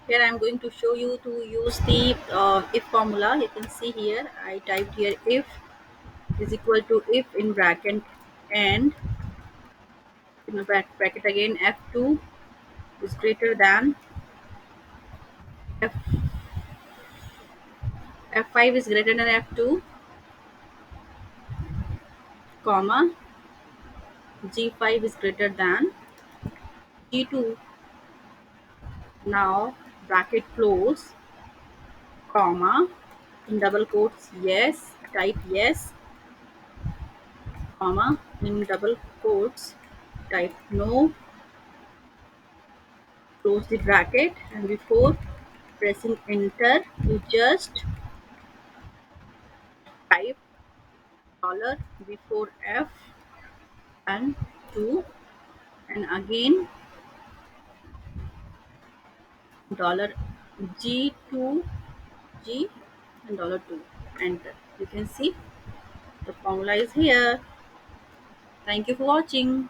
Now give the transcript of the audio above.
Here I am going to show you to use the if formula. You can see here I typed here if is equal to if in bracket and in the bracket again f2 is greater than f f5 is greater than f2 comma g5 is greater than g2. Now bracket close comma in double quotes yes, type yes, comma in double quotes type no, close the bracket, and before pressing enter you just type dollar before f and 2, and again dollar g2 g and dollar 2, enter. You can see the formula is here. Thank you for watching.